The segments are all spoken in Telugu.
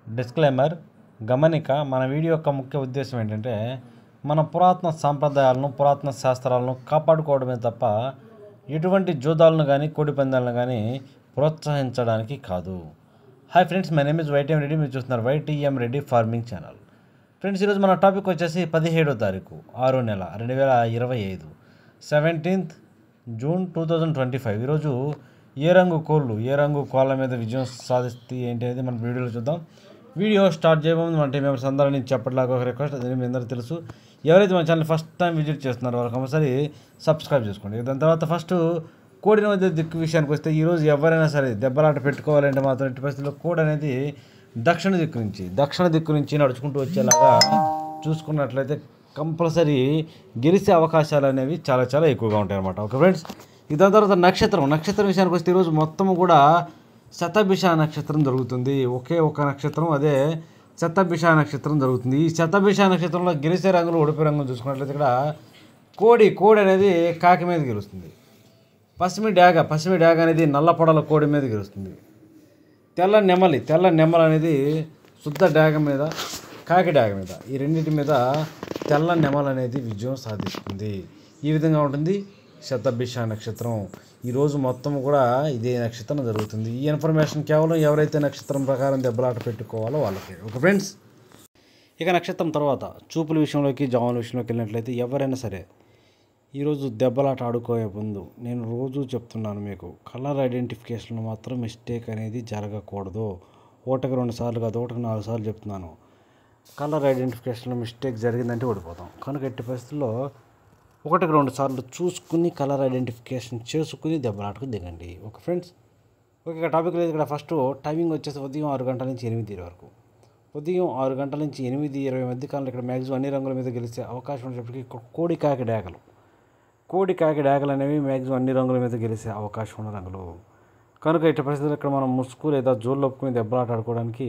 డిస్క్లైమర్ గమనిక మన వీడియో యొక్క ముఖ్య ఉద్దేశం ఏంటంటే మన పురాతన సాంప్రదాయాలను పురాతన శాస్త్రాలను కాపాడుకోవడమే తప్ప ఎటువంటి జూదాలను కానీ కోడి పందాలను కానీ ప్రోత్సహించడానికి కాదు. Hi friends, my name is YTM Reddy. మీరు చూస్తున్నారు YTM Reddy farming channel. Friends, ఈరోజు మన టాపిక్ వచ్చేసి 17వ తారీఖు 6వ నెల 2025 17th June 2025. ఈరోజు ఏ రంగు కోళ్ళ మీద విజయం సాధిస్తే ఏంటి అనేది మన వీడియోలో చూద్దాం. వీడియో స్టార్ట్ చేయబోతుంది మన టీం మెంబర్స్ అందరూ నుంచి చెప్పట్లాగా ఒక రిక్వెస్ట్, అది మీ అందరూ తెలుసు. ఎవరైతే మన ఛానల్ ఫస్ట్ టైం విజిట్ చేస్తున్నారో వాళ్ళు కంపల్సరీ సబ్స్క్రైబ్ చేసుకోండి. దాని తర్వాత ఫస్ట్ కోడి మధ్య దిక్కు విషయానికి వస్తే ఈరోజు ఎవరైనా సరే దెబ్బలాట పెట్టుకోవాలంటే మాత్రం ఎట్టి పరిస్థితుల్లో కోడి అనేది దక్షిణ దిక్కు నుంచి నడుచుకుంటూ వచ్చేలాగా చూసుకున్నట్లయితే కంపల్సరీ గెలిచే అవకాశాలు అనేవి చాలా చాలా ఎక్కువగా ఉంటాయి అన్నమాట. ఓకే ఫ్రెండ్స్, దాని తర్వాత నక్షత్రం విషయానికి వస్తే ఈరోజు మొత్తం కూడా శతభిష నక్షత్రం జరుగుతుంది. ఒకే ఒక నక్షత్రం, అదే శతభిష నక్షత్రం జరుగుతుంది. ఈ శతభిష నక్షత్రంలో గెలిచే రంగులు ఓడిపోయే రంగులు చూసుకున్నట్లయితే ఇక్కడ కోడి అనేది కాకి మీద గెలుస్తుంది. పసిమి డాగ అనేది నల్ల పొడల కోడి మీద గెలుస్తుంది. తెల్ల నెమలి అనేది శుద్ధ డాగ మీద, కాకి డాగ మీద, ఈ రెండింటి మీద తెల్ల నెమలి అనేది విజయం సాధిస్తుంది. ఈ విధంగా ఉంటుంది శతభిష నక్షత్రం. ఈరోజు మొత్తం కూడా ఇదే నక్షత్రం జరుగుతుంది. ఈ ఇన్ఫర్మేషన్ కేవలం ఎవరైతే నక్షత్రం ప్రకారం దెబ్బలాట పెట్టుకోవాలో వాళ్ళకి. ఓకే ఫ్రెండ్స్, ఇక నక్షత్రం తర్వాత చూపుల విషయంలోకి జాముల విషయంలోకి వెళ్ళినట్లయితే ఎవరైనా సరే ఈరోజు దెబ్బలాట ఆడుకోయే ముందు నేను రోజు చెప్తున్నాను మీకు, కలర్ ఐడెంటిఫికేషన్లో మాత్రం మిస్టేక్ అనేది జరగకూడదు. ఒకటికి 2 సార్లు కాదు, ఒకటికి 4 సార్లు చెప్తున్నాను. కలర్ ఐడెంటిఫికేషన్లో మిస్టేక్ జరిగిందంటే ఓడిపోతాం. కనుక ఎట్టి పరిస్థితుల్లో 1-2 సార్లు చూసుకుని కలర్ ఐడెంటిఫికేషన్ చేసుకుని దెబ్బలాటకు దిగండి. ఓకే ఫ్రెండ్స్, ఓకే టాపిక్ లేదు. ఇక్కడ ఫస్ట్ టైమింగ్ వచ్చేసి ఉదయం 6 గంటల నుంచి 8 వరకు. ఉదయం 6 గంటల నుంచి 8:20 మధ్య కాలంలో ఇక్కడ మ్యాక్సిమం అన్ని రంగుల మీద గెలిచే అవకాశం ఉన్నప్పటికీ కోడి కాకి డాగలు అనేవి మ్యాక్సిమం అన్ని రంగుల మీద గెలిచే అవకాశం ఉన్న రంగులు. కనుక ఇటు పరిస్థితుల్లో ఇక్కడ మనం ముసుగు లేదా జోళ్ళు ఒప్పుకుని దెబ్బలాట ఆడుకోవడానికి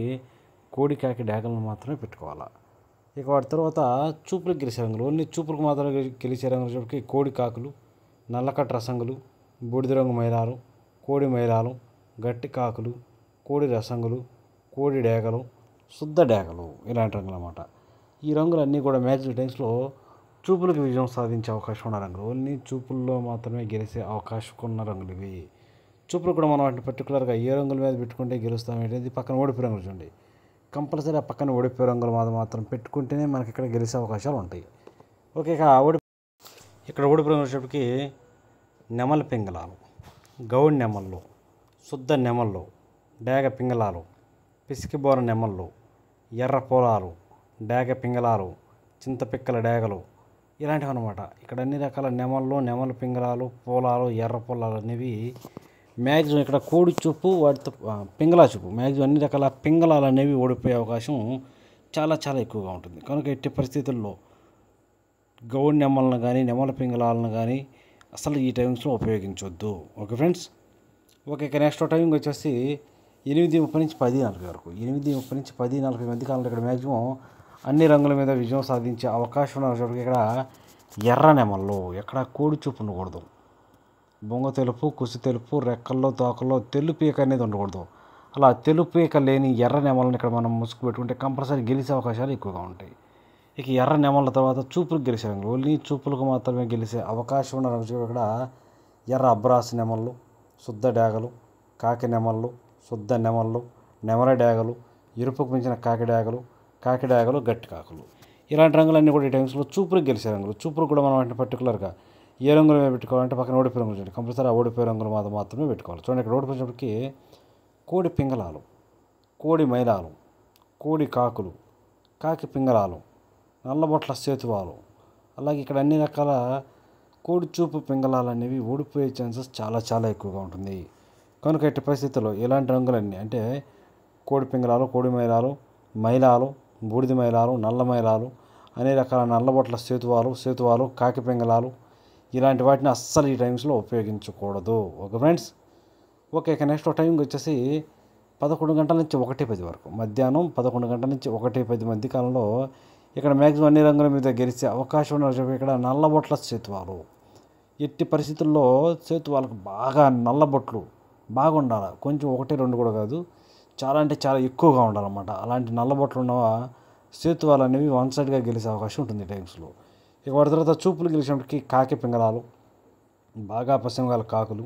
కోడి కాకి డాగలను మాత్రమే పెట్టుకోవాలా. ఇక వాటి తర్వాత చూపులకు గెలిచే రంగులు, ఓన్లీ చూపులకు మాత్రమే గెలిచే రంగులు చెప్పి కోడి కాకులు, నల్లకట్ట రసంగులు, బూడిద రంగు మైలాలు, కోడి మైలాలు, గట్టి కాకులు, కోడి రసంగులు, కోడి డేగలు, శుద్ధ డేగలు, ఇలాంటి రంగులు అన్నమాట. ఈ రంగులన్నీ కూడా మ్యాక్సిమం టైమ్స్లో చూపులకు విజయం సాధించే అవకాశం ఉన్న రంగులు. ఓన్లీ చూపుల్లో మాత్రమే గెలిచే అవకాశం ఉన్న రంగులు ఇవి. చూపులు కూడా మనం వాటిని పర్టికులర్గా ఏ రంగుల మీద పెట్టుకుంటే గెలుస్తాం ఏంటంటే పక్కన ఓడిపోయే రంగులు చూడండి. కంపల్సరీ ఆ పక్కన ఓడిపోయే రంగులు మాత్రం పెట్టుకుంటేనే మనకి ఇక్కడ గెలిచే అవకాశాలు ఉంటాయి. ఓకే, ఇక్కడ ఓడిపోయే రంగులు వచ్చేటప్పటికి నెమలి పింగళాలు, గౌడి నెమళ్ళు, శుద్ధ నెమళ్ళు, డేగ పింగళాలు, పిసికిబోర నెమళ్ళు, ఎర్ర పొలాలు, డేగ పింగళాలు, చింతపిక్కల డేగలు, ఇలాంటివి అన్నమాట. ఇక్కడ అన్ని రకాల నెమలి పింగళాలు, పోలాలు, ఎర్ర పొలాలు అనేవి మ్యాక్సిమం ఇక్కడ కోడి చూపు వాటితో పింగళా చూపు మ్యాక్సిమం అన్ని రకాల పింగళాలు అనేవి ఓడిపోయే అవకాశం చాలా చాలా ఎక్కువగా ఉంటుంది. కనుక ఎట్టి పరిస్థితుల్లో గౌడి నెమలను కానీ నెమల పింగళాలను కానీ అసలు ఈ టైమింగ్స్లో ఉపయోగించవద్దు. ఓకే ఫ్రెండ్స్, ఓకే ఇక నెక్స్ట్ టైమింగ్ వచ్చేసి 8:30 నుంచి 10:40 వరకు. 8:30 నుంచి 10:40 మధ్య కాలంలో ఇక్కడ మ్యాక్సిమం అన్ని రంగుల మీద విజయం సాధించే అవకాశం ఉన్నప్పటికీ ఇక్కడ ఎర్ర నెమల్లో ఎక్కడ కోడి చూపు ఉండకూడదు. బొంగ తెలుపు, కుసి తెలుపు, రెక్కల్లో తోకల్లో తెలుపీక అనేది ఉండకూడదు. అలా తెలుపీక లేని ఎర్ర నెమలను ఇక్కడ మనం ముసుగు పెట్టుకుంటే కంపల్సరీ గెలిచే అవకాశాలు ఎక్కువగా ఉంటాయి. ఇక ఎర్ర నెమల తర్వాత చూపులకు గెలిచే రంగులు, ఓన్లీ చూపులకు మాత్రమే గెలిచే అవకాశం ఉన్న రంగులు ఇక్కడ ఎర్ర అబ్రాసి నెమళ్ళు, శుద్ధ డాగలు, కాకి నెమళ్ళు, శుద్ధ నెమళ్ళు, నెమల డాగలు, ఎరుపుకు మించిన కాకి డాగలు, గట్టి కాకులు, ఇలాంటి రంగులన్నీ కూడా ఈ టైమ్స్లో చూపులకు గెలిచే రంగులు. చూపులకు కూడా మనం వాటిని పర్టికులర్గా ఏ రంగుల మీద పెట్టుకోవాలంటే పక్కన ఓడిపోయే రంగులు చూడండి. కంపల్సరీ ఆ ఓడిపోయే రంగులు మాత్రమే పెట్టుకోవాలి. చూడండి, ఇక్కడ ఓడిపోయేటప్పటికి కోడి పింగళాలు, కోడి మైలాలు, కోడి కాకులు, కాకి పింగళాలు, నల్లబొట్ల సేతువాలు, అలాగే ఇక్కడ అన్ని రకాల కోడి చూపు పింగళాలు అనేవి ఓడిపోయే ఛాన్సెస్ చాలా చాలా ఎక్కువగా ఉంటుంది. కనుక ఎట్టి పరిస్థితుల్లో ఇలాంటి రంగులన్నీ అంటే కోడి పింగళాలు, కోడి మైలాలు, బూడిద మైలాలు, నల్ల మైలాలు, అన్ని రకాల నల్లబొట్ల సేతువాలు, కాకి పింగళాలు, ఇలాంటి వాటిని అస్సలు ఈ టైమ్స్లో ఉపయోగించకూడదు. ఓకే ఫ్రెండ్స్, ఓకే ఇక నెక్స్ట్ టైమింగ్ వచ్చేసి 11 గంటల నుంచి 1:10 వరకు. మధ్యాహ్నం 11 గంటల నుంచి 1:10 మధ్య కాలంలో ఇక్కడ మ్యాక్సిమం అన్ని రంగుల మీద గెలిచే అవకాశం ఉన్న ఇక్కడ నల్లబొట్ల సేతువాలు. ఎట్టి పరిస్థితుల్లో సేతువాలకు బాగా నల్లబొట్లు బాగుండాలి. కొంచెం 1-2 కూడా కాదు, చాలా అంటే చాలా ఎక్కువగా ఉండాలన్నమాట. అలాంటి నల్లబొట్లు ఉన్న సేతువాలు అనేవి వన్ సైడ్గా గెలిచే అవకాశం ఉంటుంది ఈ టైమ్స్లో. ఇక వాటి తర్వాత చూపులు గెలిచినప్పటికీ కాకి పింగళాలు, బాగా పశ్చిమగాల కాకులు,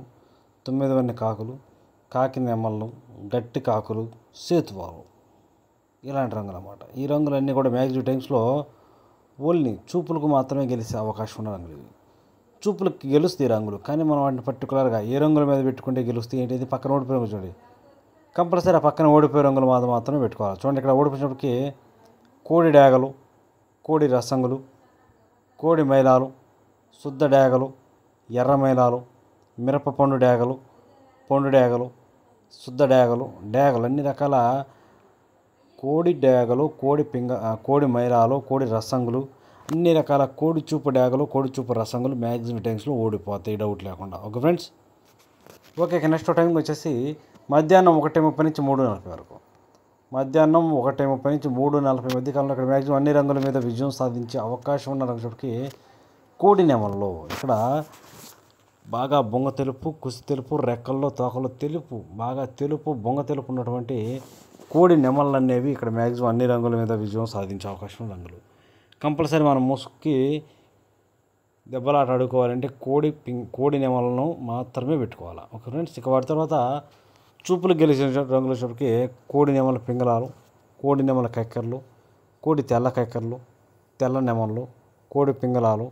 తొమ్మిదివన్నీ కాకులు, కాకి నెమళ్ళు, గట్టి కాకులు, సేతువాలు ఇలాంటి రంగులు అన్నమాట. ఈ రంగులన్నీ కూడా మ్యాక్సిమం టైమ్స్లో ఓన్లీ చూపులకు మాత్రమే గెలిచే అవకాశం ఉన్న రంగులు ఇవి. చూపులకు గెలుస్తాయి రంగులు, కానీ మనం వాటిని పర్టికులర్గా ఏ రంగుల మీద పెట్టుకుంటే గెలుస్తాయి ఏంటి, పక్కన ఓడిపోయే రంగు చూడండి. కంపల్సరీ ఆ పక్కన ఓడిపోయే రంగులు మాత్రమే పెట్టుకోవాలి. చూడండి ఇక్కడ ఓడిపోయినప్పటికీ కోడి డేగలు, కోడి రసంగులు, కోడి మైలాలు, శుద్ధ డేగలు, ఎర్ర మైలాలు, మిరప పండు డేగలు, పండు డేగలు, శుద్ధ డేగలు, డేగలు అన్ని రకాల కోడి డేగలు, కోడి మైలాలు, కోడి రసంగులు, అన్ని రకాల కోడి చూపు డేగలు, కోడి చూపు రసంగులు మ్యాక్సిమం టైమ్స్లో ఓడిపోతాయి, డౌట్ లేకుండా. Okay friends. ఓకే, నెక్స్ట్ టైంకి వచ్చేసి మధ్యాహ్నం 1:30 నుంచి 3:40 వరకు. మధ్యాహ్నం 1:30 నుంచి 3:40 మధ్య కాలంలో ఇక్కడ మ్యాక్సిమం అన్ని రంగుల మీద విజయం సాధించే అవకాశం ఉన్న రంగుకి కోడి నెమల్లో ఇక్కడ బాగా బొంగ తెలుపు, కుసి తెలుపు, రెక్కల్లో తోకలు తెలుపు, బాగా తెలుపు బొంగ తెలుపు ఉన్నటువంటి కోడి నెమళ్ళు అనేవి ఇక్కడ మ్యాక్సిమం అన్ని రంగుల మీద విజయం సాధించే అవకాశం ఉన్న రంగులు. కంపల్సరీ మనం ముసుగుకి దెబ్బలాట ఆడుకోవాలంటే కోడి నెమలను మాత్రమే పెట్టుకోవాలి. Okay friends. ఇక వాటి తర్వాత చూపులు గెలిచిన రంగుల చూపుకి కోడి నెమల పింగళాలు, కోడి నెమల కక్కెరలు, కోడి తెల్ల కక్కెరలు, తెల్ల నెమళ్ళు, కోడి పింగళాలు,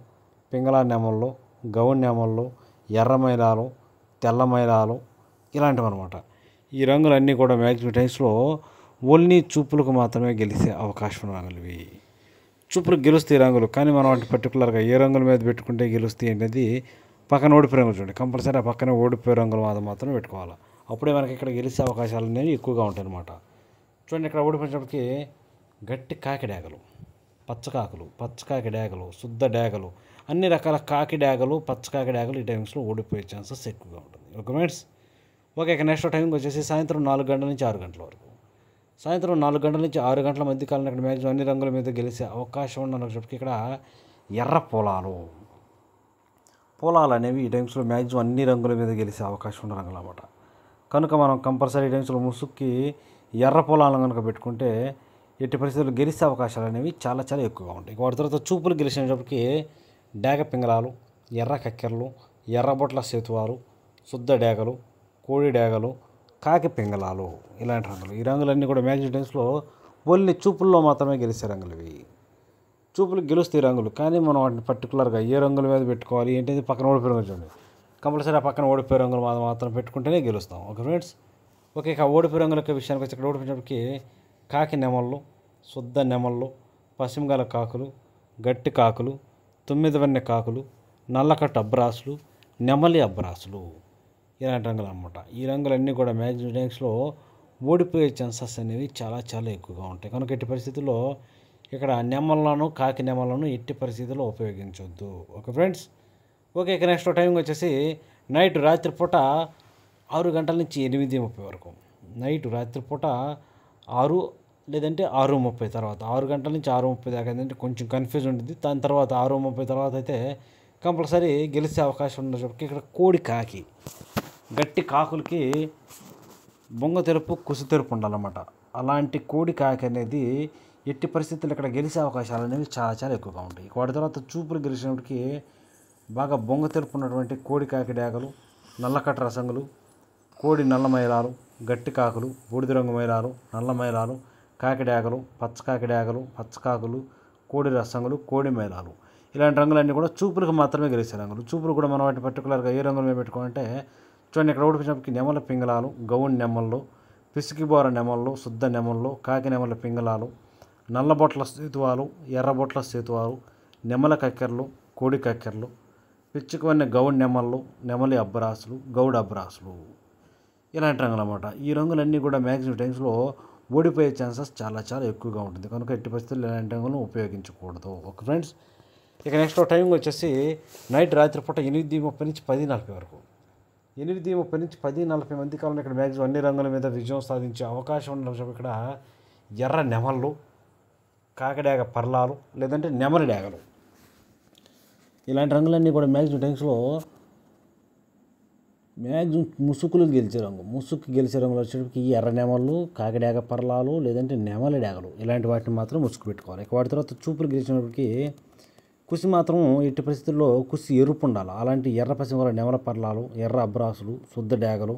పింగళా నెమళ్ళు, గౌన్ నెమళ్ళు, ఎర్ర మైలాలు, తెల్ల మైలాలు ఇలాంటివి అనమాట. ఈ రంగులన్నీ కూడా మ్యాక్సిమం టైమ్స్లో ఓన్లీ చూపులకు మాత్రమే గెలిచే అవకాశం ఉన్న రంగులు ఇవి. చూపులకు గెలుస్తాయి రంగులు, కానీ మనం వాటి పర్టికులర్గా ఏ రంగుల మీద పెట్టుకుంటే గెలుస్తాయి అనేది పక్కన ఓడిపోయే రంగులు చూడండి. కంపల్సరీ ఆ పక్కన ఓడిపోయే రంగులు మాత్రం పెట్టుకోవాలి. అప్పుడే మనకి ఇక్కడ గెలిచే అవకాశాలు అనేవి ఎక్కువగా ఉంటాయి అన్నమాట. చూడండి ఇక్కడ ఓడిపోయినప్పటికీ గట్టి కాకి డేగలు, పచ్చకాకి డేగలు, శుద్ధ డేగలు, అన్ని రకాల కాకి డేగలు, పచ్చకాకి డేగలు ఈ టైమ్స్లో ఓడిపోయే ఛాన్సెస్ ఎక్కువగా ఉంటుంది. Okay friends. ఓకే, ఇక నెక్స్ట్ టైంకి వచ్చేసి సాయంత్రం 4 గంటల నుంచి 6 గంటల వరకు. సాయంత్రం 4 గంటల నుంచి 6 గంటల మధ్య కాలంలో ఇక్కడ మ్యాక్సిమం అన్ని రంగుల మీద గెలిచే అవకాశం ఉన్నప్పటికీ ఇక్కడ ఎర్ర పొలాలు అనేవి ఈ టైమ్స్లో మ్యాక్సిమం అన్ని రంగుల మీద గెలిచే అవకాశం ఉన్న రంగులు అన్నమాట. కనుక మనం కంపల్సరీ టైమ్స్లో ముసుగుకి ఎర్ర పొలాలను కనుక పెట్టుకుంటే ఎట్టి పరిస్థితుల్లో గెలిచే అవకాశాలు అనేవి చాలా చాలా ఎక్కువగా ఉంటాయి. వాటి తర్వాత చూపులు గెలిచినప్పటికీ డేగ పింగళాలు, ఎర్ర కక్కెరలు, ఎర్రబొట్ల సేతువాలు, శుద్ధ డేగలు, కోడి డేగలు, కాకి పింగళాలు ఇలాంటి రంగులు. ఈ రంగులన్నీ కూడా మ్యాక్సిమం టైమ్స్లో ఓన్లీ చూపుల్లో మాత్రమే గెలిచే రంగులు ఇవి. చూపులకు గెలుస్తాయి రంగులు, కానీ మనం వాటిని పర్టికులర్గా ఏ రంగుల మీద పెట్టుకోవాలి ఏంటంటే పక్కన ఓడిపోయే రంగులు చూడండి. కంపల్సరీ ఆ పక్కన ఓడిపోయే రంగులు మాత్రం పెట్టుకుంటేనే గెలుస్తాం. Okay friends. ఓకే, ఇక ఓడిపోయే రంగుల విషయానికి వచ్చి ఇక్కడ ఓడిపోయినప్పటికీ కాకి నెమళ్ళు, శుద్ధ నెమళ్ళు, పశ్చిమగాల కాకులు, గట్టి కాకులు, 9 కాకులు, నల్లకట్టు అబ్రాసులు, నెమలి అబ్రాసులు ఇలాంటి రంగులు అన్నమాట. ఈ రంగులన్నీ కూడా మ్యాక్సిమం టైమ్స్లో ఓడిపోయే ఛాన్సెస్ అనేవి చాలా చాలా ఎక్కువగా ఉంటాయి. కనుక ఎట్టి పరిస్థితుల్లో ఇక్కడ నెమళ్ళను, కాకి నెమళ్ళను ఎట్టి పరిస్థితుల్లో ఉపయోగించవద్దు. Okay friends. ఓకే, ఇక నెక్స్ట్ టైంకి వచ్చేసి రాత్రిపూట 6 గంటల నుంచి 8:30 వరకు. రాత్రిపూట 6 లేదంటే 6:30 తర్వాత, 6 గంటల నుంచి 6:30 దాకా ఏంటంటే కొంచెం కన్ఫ్యూజ్ ఉంటుంది. దాని తర్వాత 6:30 తర్వాత అయితే కంపల్సరీ గెలిచే అవకాశం ఉన్నప్పటికీ ఇక్కడ కోడి కాకి, గట్టి కాకులకి బొంగ తెరుపు, కుసి తెరుపు ఉండాలన్నమాట. అలాంటి కోడి కాకి అనేది ఎట్టి పరిస్థితుల్లో ఇక్కడ గెలిచే అవకాశాలు అనేవి చాలా చాలా ఎక్కువగా ఉంటాయి. వాటి తర్వాత చూపులు గెలిచినప్పటికీ బాగా బొంగ తెరుపు ఉన్నటువంటి కోడి కాకి డేగలు, నల్లకట్ట రసంగులు, కోడి నల్ల మైలాలు, గట్టి కాకులు, బూడిద రంగు మైలాలు, నల్ల మైలాలు, కాకి డేగలు, పచ్చకాకి డేగలు, పచ్చకాకులు, కోడి రసంగులు, కోడి మైలాలు ఇలాంటి రంగులన్నీ కూడా చూపులకు మాత్రమే గెలిచే రంగులు. చూపులు కూడా మనం వాటిని పర్టికులర్గా ఏ రంగుల మీద పెట్టుకోవాలంటే చూడండి ఇక్కడ ఓడిపించినప్పటికీ నెమల పింగళాలు, గౌన్ నెమళ్ళు, పిసికిబోర నెమళ్ళు, శుద్ధ నెమళ్ళు, కాకి నెమల పింగళాలు, నల్లబొట్ల సేతువాలు, ఎర్రబొట్ల సేతువాలు, నెమల కక్కెరలు, కోడి కక్కెరలు, పిచ్చుకువన్న గౌడ్ నెమళ్ళు, నెమలి అబ్బరాసులు, గౌడ్ అబ్బరాసులు ఇలాంటి రంగులు అన్నమాట. ఈ రంగులన్నీ కూడా మ్యాక్సిమం టైమ్స్లో ఓడిపోయే ఛాన్సెస్ చాలా చాలా ఎక్కువగా ఉంటుంది. కనుక ఎట్టి పరిస్థితుల్లో ఇలాంటి రంగులను ఉపయోగించకూడదు. Okay friends. ఇక నెక్స్ట్ టైం వచ్చేసి రాత్రిపూట 8:30 నుంచి 10:40 వరకు. 8:30 నుంచి 10:40 మధ్య కాలంలో ఇక్కడ మ్యాక్సిమం అన్ని రంగుల మీద విజయం సాధించే అవకాశం ఉన్న ఇక్కడ ఎర్ర నెమళ్ళు, కాకిడాగ పర్లాలు లేదంటే నెమలి డేగలు ఇలాంటి రంగులన్నీ కూడా మ్యాక్సిమం టైమ్స్లో మ్యాక్సిమం ముసుగులు గెలిచే రంగు. ముసుగు గెలిచే రంగులు వచ్చేటప్పటికి ఎర్ర నెమళ్ళు, కాకిడాగ పర్లాలు, లేదంటే నెమలి డేగలు ఇలాంటి వాటిని మాత్రం ముసుగు పెట్టుకోవాలి. ఇక వాటి తర్వాత చూపులు గెలిచినప్పటికి కుసి మాత్రం ఎట్టి పరిస్థితుల్లో కుసి ఎరుపు ఉండాలి. అలాంటి ఎర్ర పశ్చిమ గల నెమల పర్లాలు, ఎర్ర అబ్రాసులు, శుద్ధ డేగలు,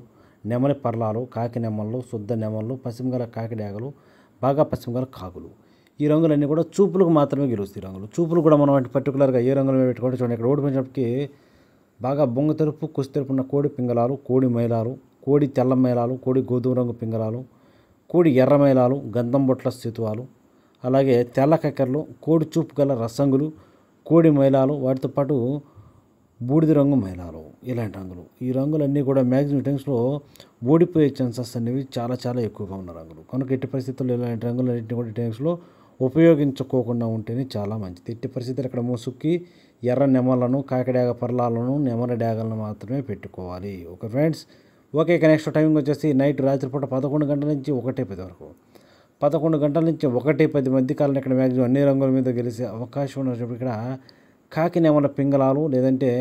నెమలి పర్లాలు, కాకి నెమళ్ళు, శుద్ధ నెమళ్ళు, పశ్చిమ గల కాకి డేగలు, బాగా పశ్చిమ గల కాకులు. ఈ రంగులన్నీ కూడా చూపులకు మాత్రమే గెలుస్తాయి రంగులు. చూపులు కూడా మనం అంటే పర్టికులర్గా ఏ రంగులు పెట్టుకుంటే చూడండి, ఇక్కడ ఓడిపోయినప్పటికీ బాగా బొంగ తెరుపు, కుసి తెరుపు ఉన్న కోడి పింగళాలు, కోడి మైలాలు, కోడి తెల్ల మైలాలు, కోడి గోధుమ రంగు పింగళాలు, కోడి ఎర్ర మైలాలు, గంధం బొట్ల స్థితువాలు, అలాగే తెల్ల కక్కెరలు, కోడి చూపు గల రసంగులు, కోడి మైలాలు, వాటితో పాటు బూడిద రంగు మైలాలు ఇలాంటి రంగులు. ఈ రంగులన్నీ కూడా మ్యాక్సిమం టైమ్స్లో ఓడిపోయే ఛాన్సెస్ అనేవి చాలా చాలా ఎక్కువగా ఉన్న రంగులు. కనుక ఎట్టి పరిస్థితుల్లో ఇలాంటి రంగులన్నింటినీ కూడా టైమ్స్లో ఉపయోగించుకోకుండా ఉంటేనే చాలా మంచిది. ఎట్టి పరిస్థితులు ఇక్కడ ముసుక్కి ఎర్ర నెమలను, కాకిడాగ పర్లాలను, నెమలి డేగలను మాత్రమే పెట్టుకోవాలి. Okay friends, okay. ఇక నెక్స్ట్ టైమింగ్ వచ్చేసి నైట్ రాత్రిపూట 11 గంటల నుంచి 1:10 వరకు, 11 గంటల నుంచి 1:10 మధ్య కాలం ఇక్కడ మ్యాక్సిమం అన్ని రంగుల మీద గెలిచే అవకాశం ఉన్నప్పుడు ఇక్కడ కాకి నెమల పింగళాలు, లేదంటే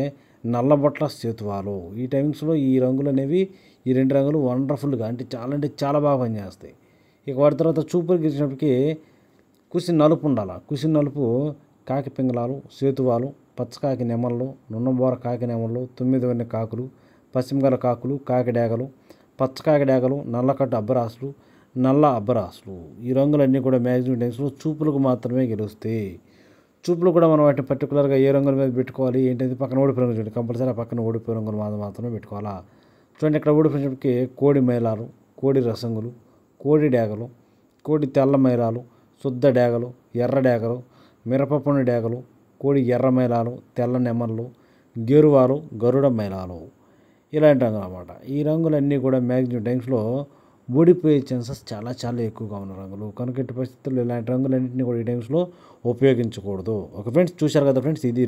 నల్లబొట్ల సేతువాలు. ఈ టైమింగ్స్లో ఈ రంగులు అనేవి, ఈ రెండు రంగులు వండర్ఫుల్గా అంటే చాలా బాగా పనిచేస్తాయి. ఇక వాటి తర్వాత చూపులు గెలిచినప్పటికీ కుసి నలుపు ఉండాలి. కుసి నలుపు కాకి పింగళాలు, సేతువాలు, పచ్చకాకి నెమళ్ళు, నున్నబోర కాకి నెమళ్ళు, 9 వెన్న కాకులు, పశ్చిమ గల కాకులు, కాకి డేగలు, పచ్చకాకి డేగలు, నల్లకట్టు అబ్బరాసులు, నల్ల అబ్బరాసులు. ఈ రంగులన్నీ కూడా మ్యాక్సిమం టైమ్స్లో చూపులకు మాత్రమే గెలుస్తాయి. చూపులు కూడా మనం వాటిని పర్టికులర్గా ఏ రంగుల మీద పెట్టుకోవాలి ఏంటంటే పక్కన ఓడిపోయి రంగులు చూడండి, కంపల్సరీ ఆ పక్కన ఓడిపోయి రంగులు మాత్రమే పెట్టుకోవాలా. చూడండి, ఇక్కడ ఓడిపోయినప్పటికీ కోడి మైలాలు, కోడి రసంగులు, కోడి డేగలు, కోడి తెల్ల మైలాలు, శుద్ధ డేగలు, ఎర్ర డేగలు, మిరపపొండి డేగలు, కోడి ఎర్ర మైలాలు, తెల్ల నెమళ్ళు, గేరువాలు, గరుడ మైలాలు ఇలాంటి రంగులు అన్నమాట. ఈ రంగులన్నీ కూడా మ్యాక్సిమం టైమ్స్లో ఓడిపోయే ఛాన్సెస్ చాలా చాలా ఎక్కువగా ఉన్న రంగులు. కనుక ఎట్టి పరిస్థితుల్లో ఇలాంటి రంగులన్నింటినీ కూడా ఈ టైమ్స్లో ఉపయోగించకూడదు. ఓకే ఫ్రెండ్స్, చూశారు కదా ఫ్రెండ్స్, ఇది